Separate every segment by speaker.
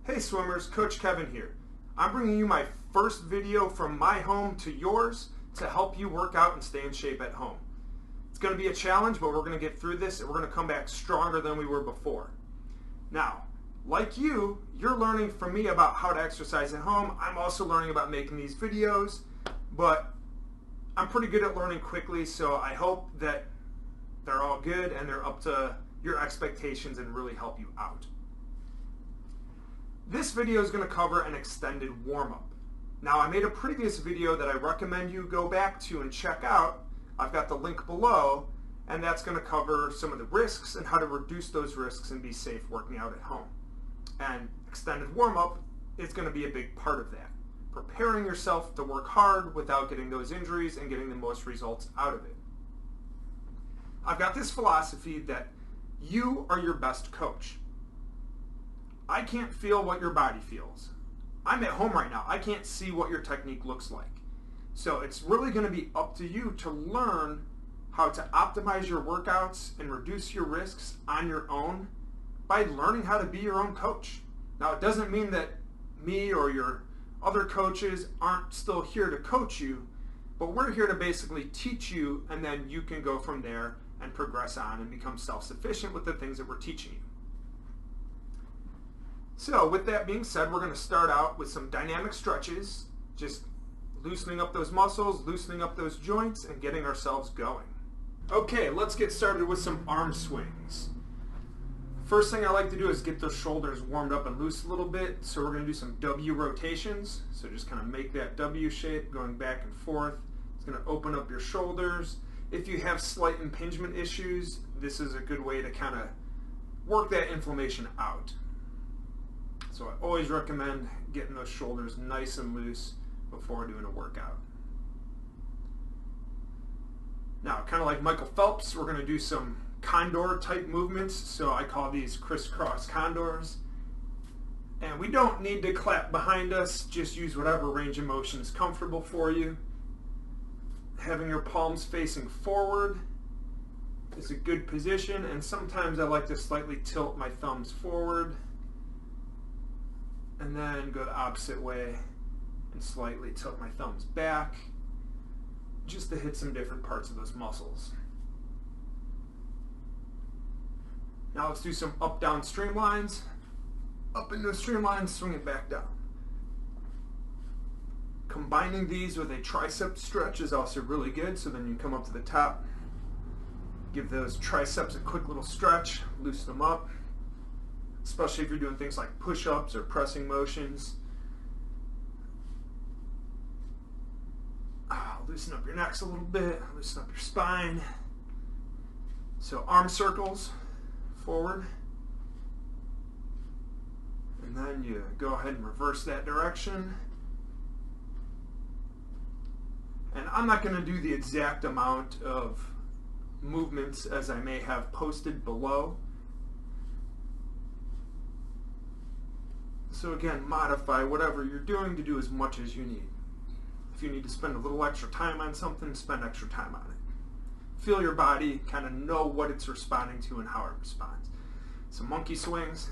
Speaker 1: Hey swimmers, Coach Kevin here. I'm bringing you my first video from my home to yours to help you work out and stay in shape at home. It's going to be a challenge, but we're going to get through this and we're going to come back stronger than we were before. Now, like you, you're learning from me about how to exercise at home. I'm also learning about making these videos, but I'm pretty good at learning quickly, so I hope that they're all good and they're up to your expectations and really help you out. This video is going to cover an extended warm-up. Now, I made a previous video that I recommend you go back to and check out. I've got the link below, and that's going to cover some of the risks and how to reduce those risks and be safe working out at home. And extended warm-up is going to be a big part of that. Preparing yourself to work hard without getting those injuries and getting the most results out of it. I've got this philosophy that you are your best coach. I can't feel what your body feels. I'm at home right now. I can't see what your technique looks like. So it's really going to be up to you to learn how to optimize your workouts and reduce your risks on your own by learning how to be your own coach. Now, it doesn't mean that me or your other coaches aren't still here to coach you, but we're here to basically teach you, and then you can go from there and progress on and become self-sufficient with the things that we're teaching you. So with that being said, we're going to start out with some dynamic stretches, just loosening up those muscles, loosening up those joints, and getting ourselves going. Okay, let's get started with some arm swings. First thing I like to do is get those shoulders warmed up and loose a little bit. So we're going to do some W rotations. So just kind of make that W shape going back and forth. It's going to open up your shoulders. If you have slight impingement issues, this is a good way to kind of work that inflammation out. So I always recommend getting those shoulders nice and loose before doing a workout. Now, kind of like Michael Phelps, we're going to do some Condor type movements. So I call these crisscross condors. And we don't need to clap behind us, just use whatever range of motion is comfortable for you. Having your palms facing forward is a good position, and sometimes I like to slightly tilt my thumbs forward and then go the opposite way and slightly tilt my thumbs back just to hit some different parts of those muscles. Now let's do some up down streamlines. Up into a streamline, swing it back down. Combining these with a tricep stretch is also really good, so then you come up to the top, give those triceps a quick little stretch, loosen them up, especially if you're doing things like push-ups or pressing motions. Loosen up your necks a little bit, loosen up your spine. So arm circles forward, and then you go ahead and reverse that direction. And I'm not going to do the exact amount of movements as I may have posted below. So again, modify whatever you're doing to do as much as you need. If you need to spend a little extra time on something, spend extra time on it. Feel your body, kind of know what it's responding to and how it responds. Some monkey swings.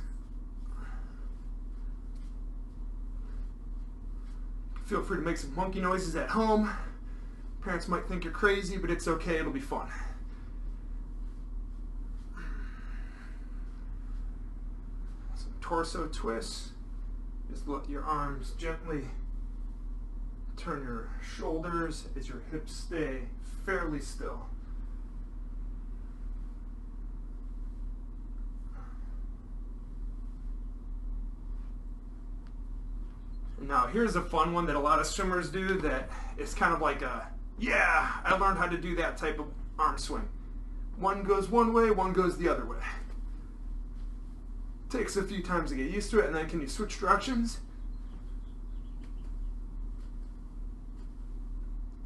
Speaker 1: Feel free to make some monkey noises at home. Parents might think you're crazy, but it's okay, it'll be fun. Some torso twists. Just let your arms gently turn your shoulders as your hips stay fairly still. Now here's a fun one that a lot of swimmers do that is kind of like a, yeah, I learned how to do that type of arm swing. One goes one way, one goes the other way. Takes a few times to get used to it, and then can you switch directions?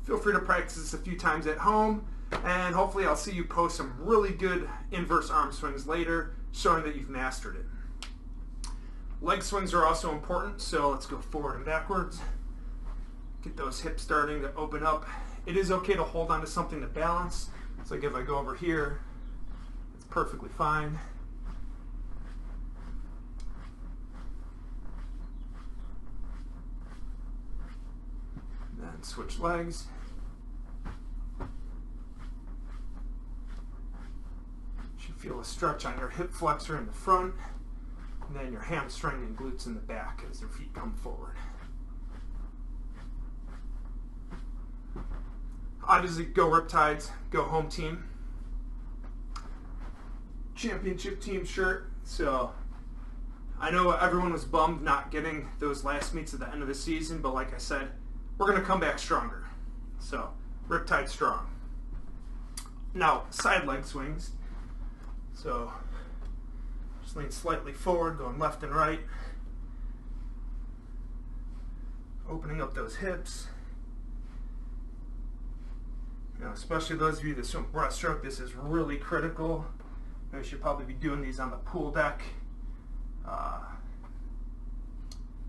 Speaker 1: Feel free to practice this a few times at home, and hopefully I'll see you post some really good inverse arm swings later, showing that you've mastered it. Leg swings are also important, so let's go forward and backwards. Get those hips starting to open up. It is okay to hold on to something to balance. It's like if I go over here, it's perfectly fine. then switch legs. You should feel a stretch on your hip flexor in the front, and then your hamstring and glutes in the back as their feet come forward. Obviously, go Riptides, go home team. Championship team shirt. So I know everyone was bummed not getting those last meets at the end of the season, but like I said, we're going to come back stronger. So Riptide strong. Now, side leg swings. So just lean slightly forward, going left and right. Opening up those hips. Now, especially those of you that swim breaststroke, this is really critical. You should probably be doing these on the pool deck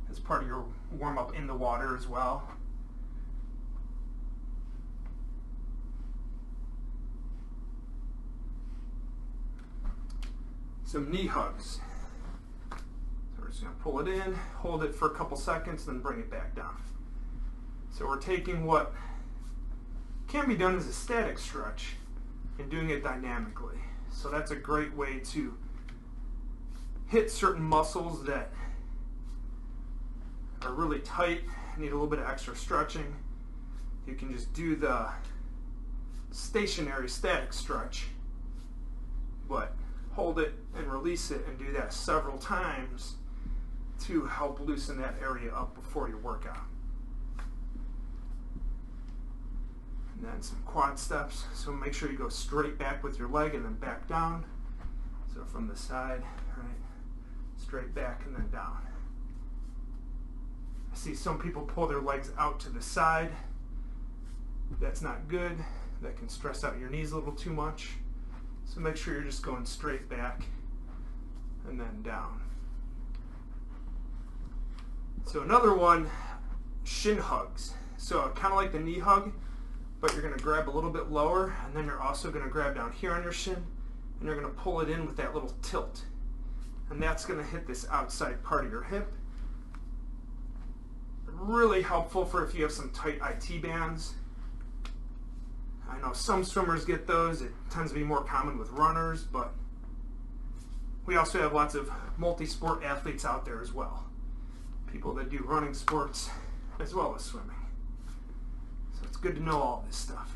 Speaker 1: as part of your warm-up in the water as well. Some knee hugs. So we're just going to pull it in, hold it for a couple seconds, then bring it back down. So we're taking what can be done as a static stretch and doing it dynamically. So that's a great way to hit certain muscles that are really tight, need a little bit of extra stretching. You can just do the stationary static stretch, but hold it and release it and do that several times to help loosen that area up before your workout. And then some quad steps. So make sure you go straight back with your leg and then back down. So from the side, right, straight back and then down. I see some people pull their legs out to the side. That's not good. That can stress out your knees a little too much. So make sure you're just going straight back and then down. So another one, shin hugs. So kind of like the knee hug, but you're going to grab a little bit lower, and then you're also going to grab down here on your shin, and you're going to pull it in with that little tilt. And that's going to hit this outside part of your hip. Really helpful for if you have some tight IT bands. I know some swimmers get those. It tends to be more common with runners, but we also have lots of multi-sport athletes out there as well. People that do running sports as well as swimming. So it's good to know all this stuff.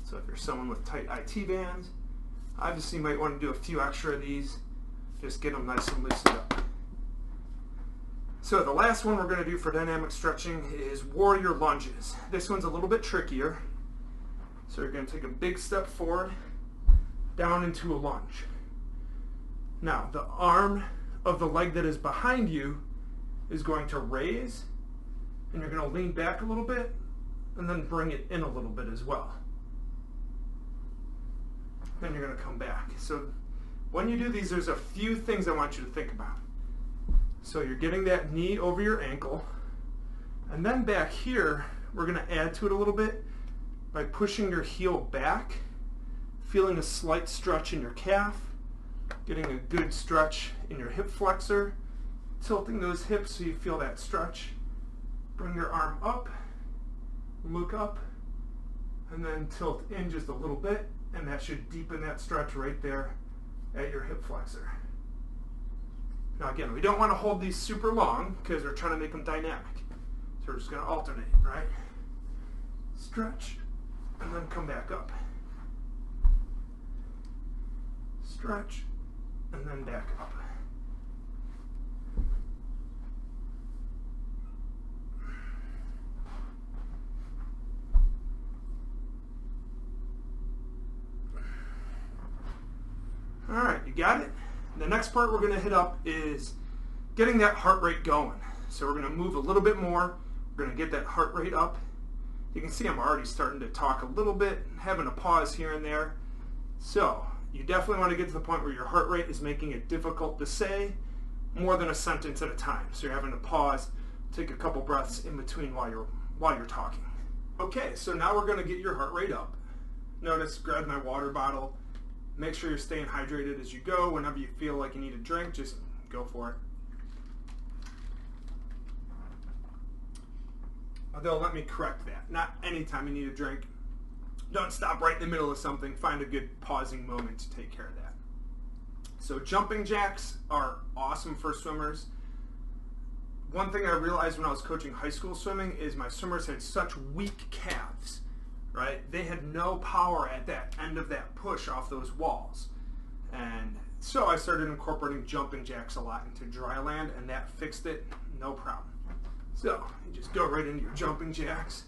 Speaker 1: So if you're someone with tight IT bands, obviously you might want to do a few extra of these. Just get them nice and loosened up. So the last one we're going to do for dynamic stretching is warrior lunges. This one's a little bit trickier. So you're going to take a big step forward, down into a lunge. Now the arm of the leg that is behind you is going to raise, and you're going to lean back a little bit and then bring it in a little bit as well. Then you're going to come back. So when you do these, there's a few things I want you to think about. So you're getting that knee over your ankle, and then back here we're going to add to it a little bit by pushing your heel back, feeling a slight stretch in your calf, getting a good stretch in your hip flexor, tilting those hips so you feel that stretch. Bring your arm up, look up, and then tilt in just a little bit, and that should deepen that stretch right there at your hip flexor. Now again, we don't want to hold these super long because we're trying to make them dynamic. So we're just going to alternate, right? Stretch, and then come back up. Stretch, and then back up. All right, you got it? The next part we're going to hit up is getting that heart rate going. So we're going to move a little bit more. We're going to get that heart rate up. You can see I'm already starting to talk a little bit, having a pause here and there. So you definitely want to get to the point where your heart rate is making it difficult to say more than a sentence at a time. So you're having to pause, take a couple breaths in between while you're talking. Okay, so now we're going to get your heart rate up. Notice, grab my water bottle. Make sure you're staying hydrated as you go. Whenever you feel like you need a drink, just go for it. they'll let me correct that. Not anytime you need a drink. Don't stop right in the middle of something. Find a good pausing moment to take care of that. So jumping jacks are awesome for swimmers. One thing I realized when I was coaching high school swimming is my swimmers had such weak calves, right? They had no power at that end of that push off those walls. And so I started incorporating jumping jacks a lot into dry land, and that fixed it, no problem. So you just go right into your jumping jacks.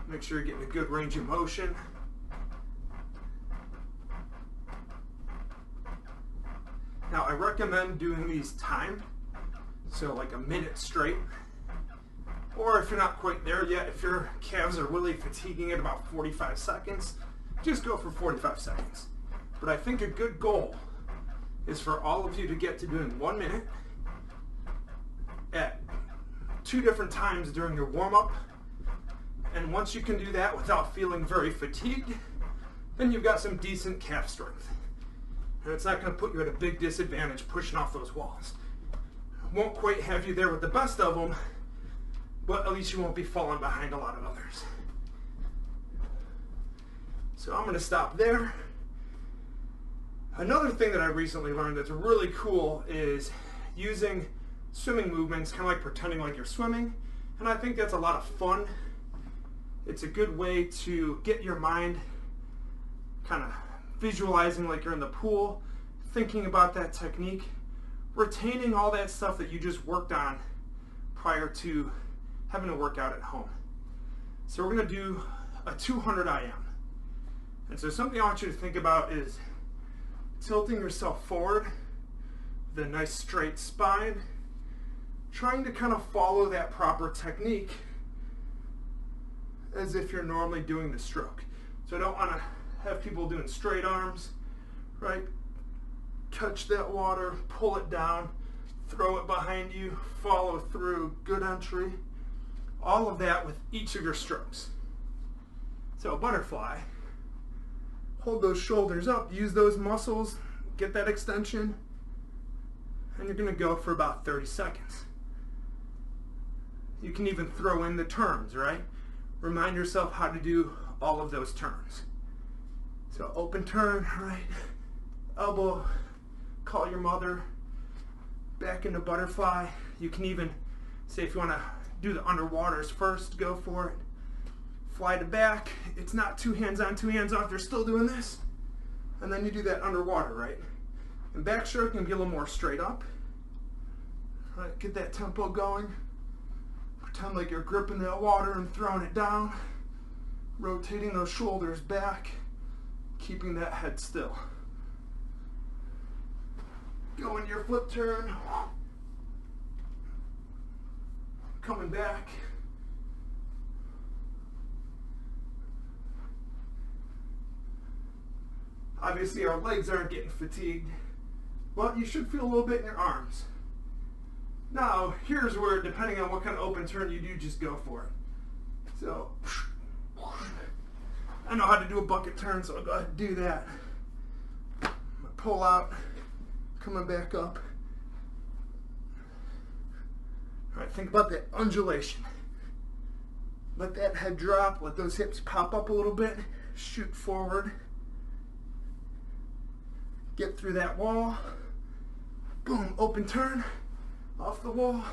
Speaker 1: Make sure you're getting a good range of motion. Now I recommend doing these timed, so like a minute straight. Or if you're not quite there yet, if your calves are really fatiguing at about 45 seconds, just go for 45 seconds. But I think a good goal is for all of you to get to doing 1 minute at 2 different times during your warm-up. And once you can do that without feeling very fatigued, then you've got some decent calf strength. And it's not going to put you at a big disadvantage pushing off those walls. Won't quite have you there with the best of them, but at least you won't be falling behind a lot of others. So I'm going to stop there. Another thing that I recently learned that's really cool is using swimming movements, kind of like pretending like you're swimming. And I think that's a lot of fun. It's a good way to get your mind kind of visualizing like you're in the pool, thinking about that technique, retaining all that stuff that you just worked on prior to having to work out at home. So we're going to do a 200 IM. And so something I want you to think about is tilting yourself forward with a nice straight spine, trying to kind of follow that proper technique as if you're normally doing the stroke. So I don't want to have people doing straight arms, right? Touch that water, pull it down, throw it behind you, follow through, good entry. All of that with each of your strokes. So a butterfly, hold those shoulders up, use those muscles, get that extension, and you're going to go for about 30 seconds. You can even throw in the turns, right? Remind yourself how to do all of those turns. So open turn, right? Elbow, call your mother, back into butterfly. You can even say if you want to do the underwaters first, go for it. Fly to back. It's not 2 hands on, 2 hands off. You're still doing this. And then you do that underwater, right? And backstroke can be a little more straight up. Right, get that tempo going. Pretend like you're gripping that water and throwing it down. Rotating those shoulders back. Keeping that head still. Go into your flip turn. Coming back. Obviously our legs aren't getting fatigued, but you should feel a little bit in your arms. Now, here's where, depending on what kind of open turn you do, just go for it. So, I know how to do a bucket turn, so I'll go ahead and do that. Pull out, coming back up. All right, think about that undulation. Let that head drop, let those hips pop up a little bit, shoot forward. Get through that wall. Boom, open turn, off the wall.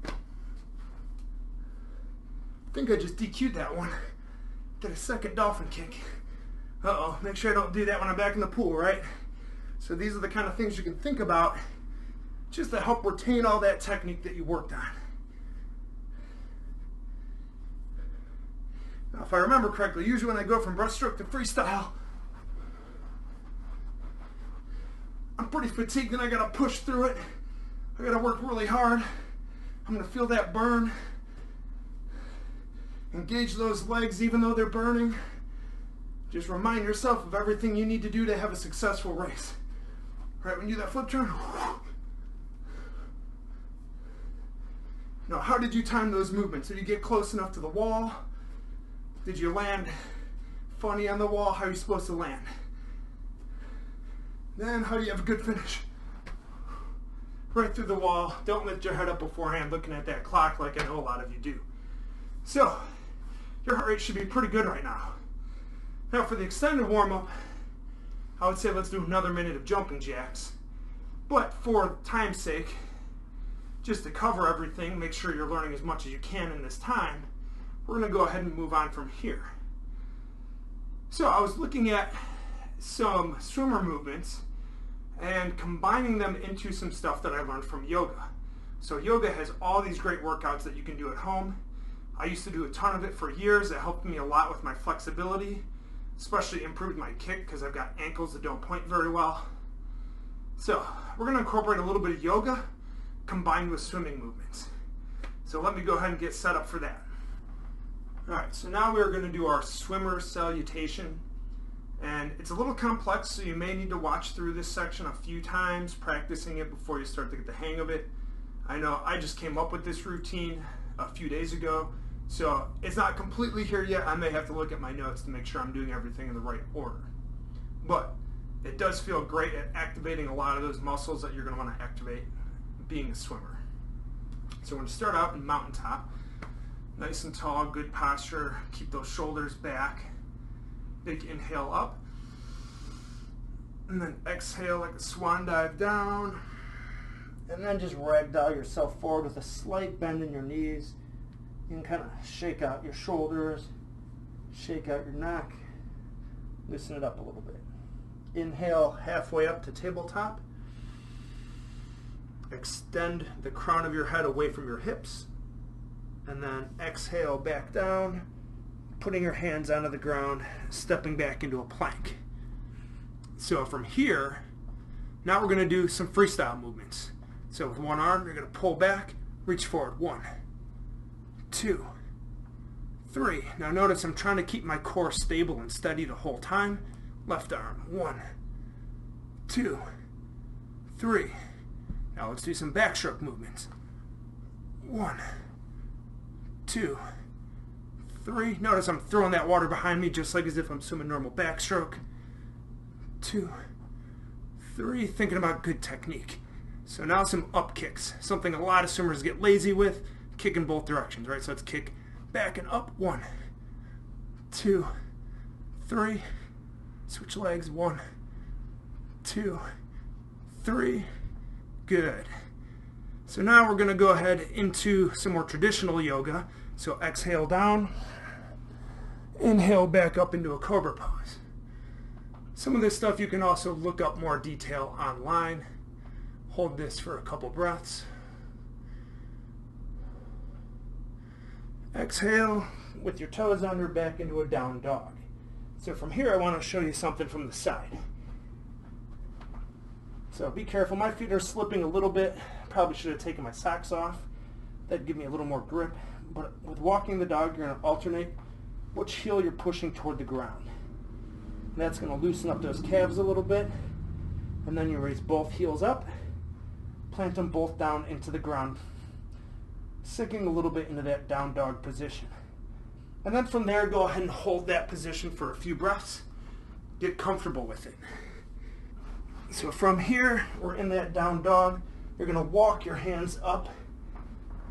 Speaker 1: I think I just DQ'd that one. Get a second dolphin kick. Uh-oh, make sure I don't do that when I'm back in the pool, right? So these are the kind of things you can think about just to help retain all that technique that you worked on. Now, if I remember correctly, usually when I go from breaststroke to freestyle, I'm pretty fatigued and I gotta push through it. I gotta work really hard. I'm gonna feel that burn. Engage those legs even though they're burning. Just remind yourself of everything you need to do to have a successful race. Right, when you do that flip turn. Now, how did you time those movements? Did you get close enough to the wall? Did you land funny on the wall? How are you supposed to land? Then, how do you have a good finish? right through the wall. Don't lift your head up beforehand looking at that clock like I know a lot of you do. So, your heart rate should be pretty good right now. Now for the extended warm-up, I would say let's do another minute of jumping jacks. But for time's sake, just to cover everything, make sure you're learning as much as you can in this time, we're going to go ahead and move on from here. So I was looking at some swimmer movements and combining them into some stuff that I learned from yoga. So yoga has all these great workouts that you can do at home. I used to do a ton of it for years. It helped me a lot with my flexibility, especially improved my kick because I've got ankles that don't point very well. So we're going to incorporate a little bit of yoga combined with swimming movements. So let me go ahead and get set up for that. Alright, so now we're going to do our swimmer salutation. And it's a little complex, so you may need to watch through this section a few times, practicing it before you start to get the hang of it. I know I just came up with this routine a few days ago, so it's not completely here yet. I may have to look at my notes to make sure I'm doing everything in the right order. But it does feel great at activating a lot of those muscles that you're going to want to activate being a swimmer. So we're going to start out in mountaintop. Nice and tall, good posture. Keep those shoulders back. Big inhale up. And then exhale like a swan dive down. And then just ragdoll yourself forward with a slight bend in your knees. You can kind of shake out your shoulders, shake out your neck, loosen it up a little bit. Inhale halfway up to tabletop. Extend the crown of your head away from your hips. And then exhale back down, putting your hands onto the ground, stepping back into a plank. So from here, now we're going to do some freestyle movements. So with one arm, you're going to pull back, reach forward. 1, 2, 3. Now notice I'm trying to keep my core stable and steady the whole time. Left arm. 1, 2, 3. Now let's do some backstroke movements. 1, 2, 3. Notice I'm throwing that water behind me just like as if I'm swimming normal backstroke. 2, 3. Thinking about good technique. So now some up kicks. Something a lot of swimmers get lazy with. Kick in both directions, right? So let's kick back and up. 1, 2, 3. Switch legs. 1, 2, 3. Good. So now we're going to go ahead into some more traditional yoga. So exhale down, inhale back up into a cobra pose. Some of this stuff you can also look up more detail online. Hold this for a couple breaths. Exhale with your toes under back into a down dog. So from here I want to show you something from the side. So be careful, my feet are slipping a little bit. Probably should have taken my socks off. That'd give me a little more grip. But with walking the dog, you're going to alternate which heel you're pushing toward the ground. And that's going to loosen up those calves a little bit. And then you raise both heels up, plant them both down into the ground, sinking a little bit into that down dog position. And then from there, go ahead and hold that position for a few breaths. Get comfortable with it. So from here, we're in that down dog. You're going to walk your hands up.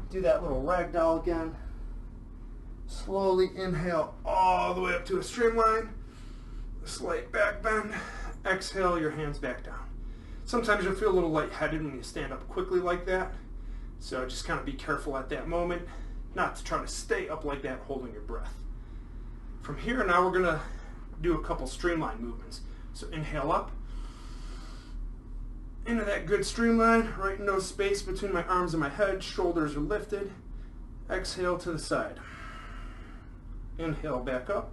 Speaker 1: Do that little ragdoll again. Slowly inhale all the way up to a streamline. Slight back bend. Exhale your hands back down. Sometimes you'll feel a little lightheaded when you stand up quickly like that. So just kind of be careful at that moment not to try to stay up like that holding your breath. From here now we're going to do a couple streamline movements. So inhale up. Into that good streamline, right no space between my arms and my head, shoulders are lifted. Exhale to the side. Inhale back up.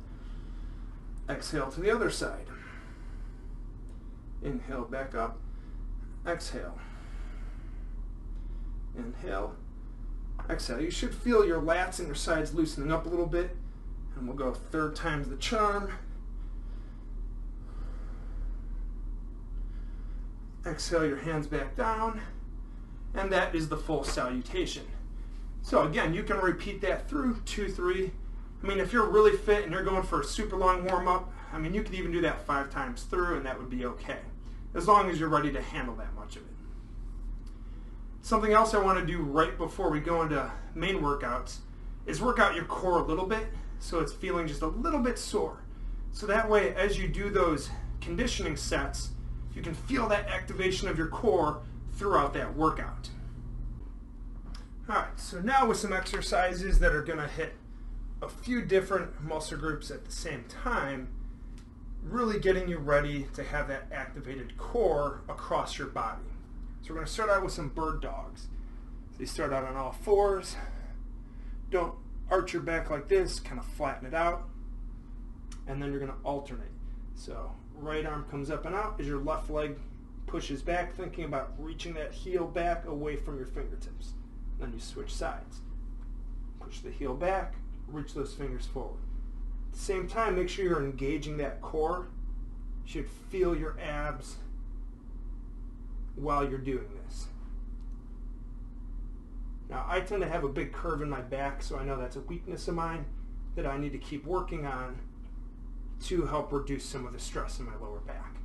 Speaker 1: Exhale to the other side. Inhale back up. Exhale. Inhale. Exhale. You should feel your lats and your sides loosening up a little bit. And we'll go 3rd time's the charm. Exhale your hands back down, and that is the full salutation. So again, you can repeat that through 2, 3. I mean, if you're really fit and you're going for a super long warm-up, I mean, you could even do that 5 times through and that would be okay, as long as you're ready to handle that much of it. Something else I want to do right before we go into main workouts is work out your core a little bit so it's feeling just a little bit sore. So that way, as you do those conditioning sets, you can feel that activation of your core throughout that workout. Alright, so now with some exercises that are going to hit a few different muscle groups at the same time, really getting you ready to have that activated core across your body. So we're going to start out with some bird dogs. So you start out on all fours. Don't arch your back like this, kind of flatten it out. And then you're going to alternate. So right arm comes up and out as your left leg pushes back, thinking about reaching that heel back away from your fingertips. Then you switch sides. Push the heel back, reach those fingers forward. At the same time, make sure you're engaging that core. You should feel your abs while you're doing this. Now, I tend to have a big curve in my back, so I know that's a weakness of mine that I need to keep working on to help reduce some of the stress in my lower back.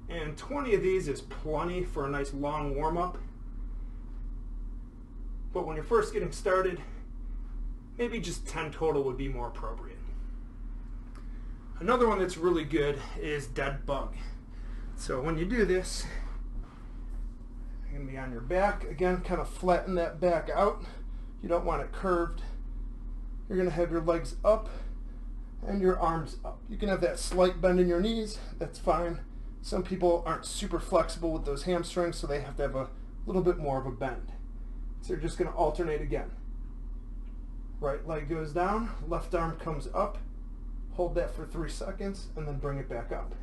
Speaker 1: And 20 of these is plenty for a nice long warm-up. But when you're first getting started, maybe just 10 total would be more appropriate. Another one that's really good is dead bug. So when you do this, you're going to be on your back. Again, kind of flatten that back out. You don't want it curved. You're going to have your legs up and your arms up. You can have that slight bend in your knees. That's fine. Some people aren't super flexible with those hamstrings, so they have to have a little bit more of a bend. So you're just going to alternate again. Right leg goes down, left arm comes up, hold that for 3 seconds, and then bring it back up.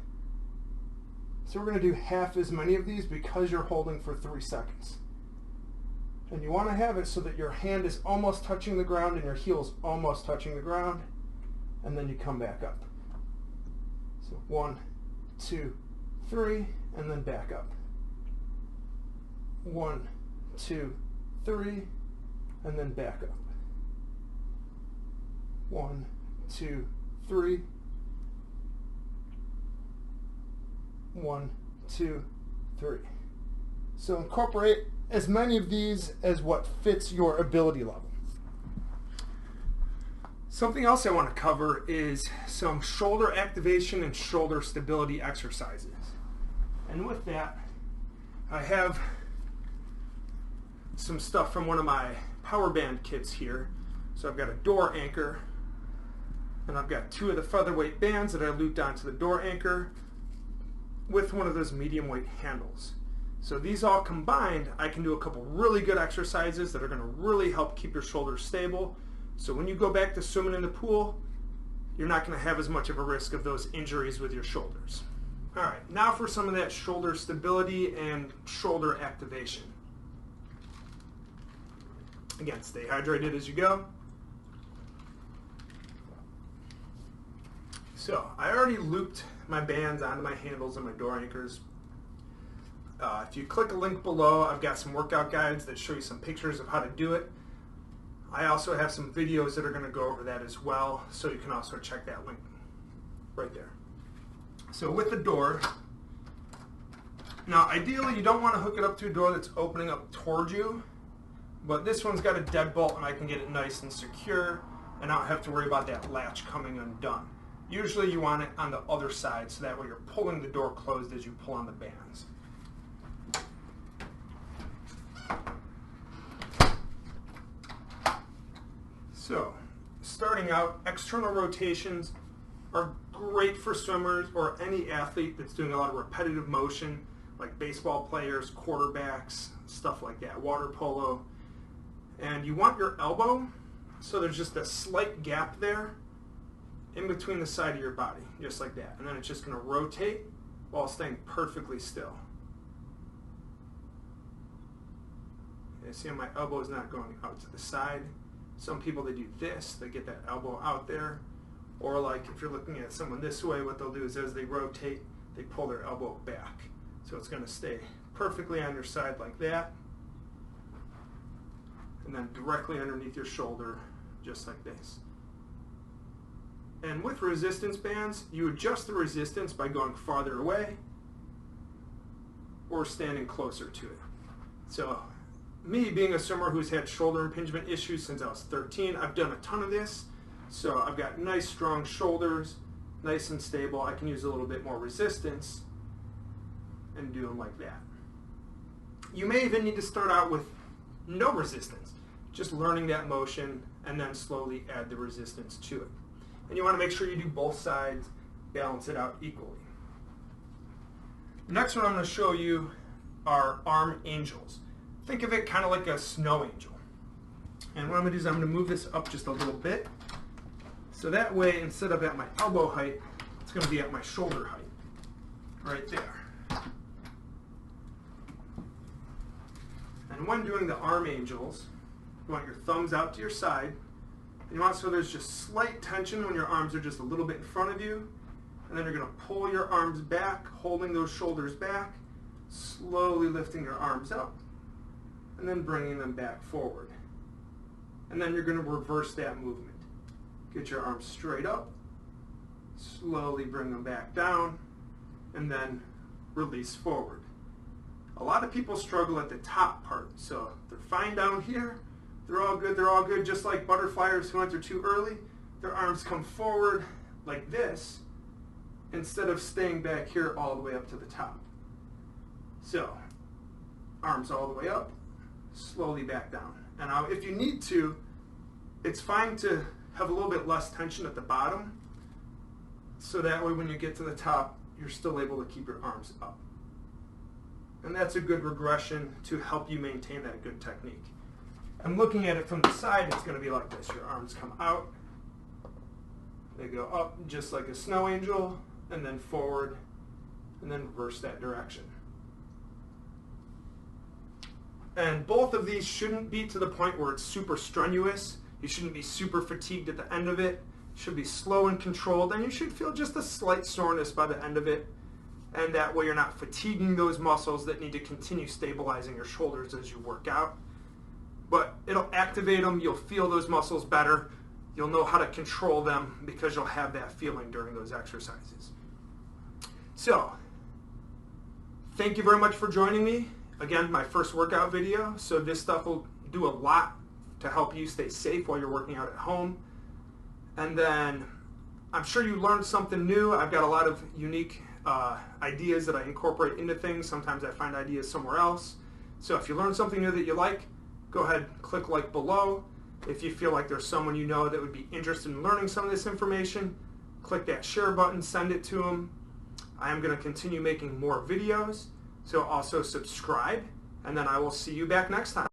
Speaker 1: So we're going to do half as many of these because you're holding for 3 seconds. And you want to have it so that your hand is almost touching the ground and your heel is almost touching the ground, and then you come back up. So 1, 2, 3, and then back up. 1, 2, 3, and then back up. 1, 2, 3. 1, 2, 3. So incorporate as many of these as what fits your ability level. Something else I want to cover is some shoulder activation and shoulder stability exercises. And with that, I have some stuff from one of my power band kits here. So I've got a door anchor, and I've got 2 of the featherweight bands that I looped onto the door anchor with one of those medium weight handles. So these all combined, I can do a couple really good exercises that are going to really help keep your shoulders stable. So when you go back to swimming in the pool, you're not going to have as much of a risk of those injuries with your shoulders. All right, now for some of that shoulder stability and shoulder activation. Again, stay hydrated as you go. So I already looped my bands onto my handles and my door anchors. If you click a link below, I've got some workout guides that show you some pictures of how to do it. I also have some videos that are going to go over that as well, so you can also check that link right there. So with the door, now ideally you don't want to hook it up to a door that's opening up towards you, but this one's got a deadbolt and I can get it nice and secure and I don't have to worry about that latch coming undone. Usually you want it on the other side so that way you're pulling the door closed as you pull on the bands. So, starting out, external rotations are great for swimmers or any athlete that's doing a lot of repetitive motion, like baseball players, quarterbacks, stuff like that, water polo. And you want your elbow so there's just a slight gap there in between the side of your body, just like that. And then it's just going to rotate while staying perfectly still. You see how my elbow is not going out to the side. Some people, they do this, they get that elbow out there. Or like if you're looking at someone this way, what they'll do is as they rotate, they pull their elbow back. So it's going to stay perfectly on your side like that. And then directly underneath your shoulder, just like this. And with resistance bands, you adjust the resistance by going farther away or standing closer to it. So me being a swimmer who's had shoulder impingement issues since I was 13, I've done a ton of this. So I've got nice strong shoulders, nice and stable. I can use a little bit more resistance and do them like that. You may even need to start out with no resistance, just learning that motion and then slowly add the resistance to it. And you want to make sure you do both sides, balance it out equally. Next one I'm going to show you are arm angels. Think of it kind of like a snow angel. And what I'm going to do is I'm going to move this up just a little bit. So that way, instead of at my elbow height, it's going to be at my shoulder height, right there. And when doing the arm angels, you want your thumbs out to your side. And you want so there's just slight tension when your arms are just a little bit in front of you. And then you're going to pull your arms back, holding those shoulders back, slowly lifting your arms up, and then bringing them back forward. And then you're going to reverse that movement. Get your arms straight up, slowly bring them back down, and then release forward. A lot of people struggle at the top part, so they're fine down here, they're all good, just like butterflies who enter too early. Their arms come forward like this, instead of staying back here all the way up to the top. So, arms all the way up, slowly back down. And now if you need to, it's fine to have a little bit less tension at the bottom, so that way when you get to the top, you're still able to keep your arms up. And that's a good regression to help you maintain that good technique. And looking at it from the side, it's going to be like this. Your arms come out, they go up just like a snow angel, and then forward, and then reverse that direction. And both of these shouldn't be to the point where it's super strenuous. You shouldn't be super fatigued at the end of it. It should be slow and controlled, and you should feel just a slight soreness by the end of it. And that way you're not fatiguing those muscles that need to continue stabilizing your shoulders as you work out. But it'll activate them, you'll feel those muscles better, you'll know how to control them because you'll have that feeling during those exercises. So, thank you very much for joining me. Again, my first workout video, so this stuff will do a lot to help you stay safe while you're working out at home. And then, I'm sure you learned something new. I've got a lot of unique ideas that I incorporate into things. Sometimes I find ideas somewhere else. So if you learned something new that you like, go ahead, click like below. If you feel like there's someone you know that would be interested in learning some of this information, click that share button, send it to them. I am going to continue making more videos, so also subscribe, and then I will see you back next time.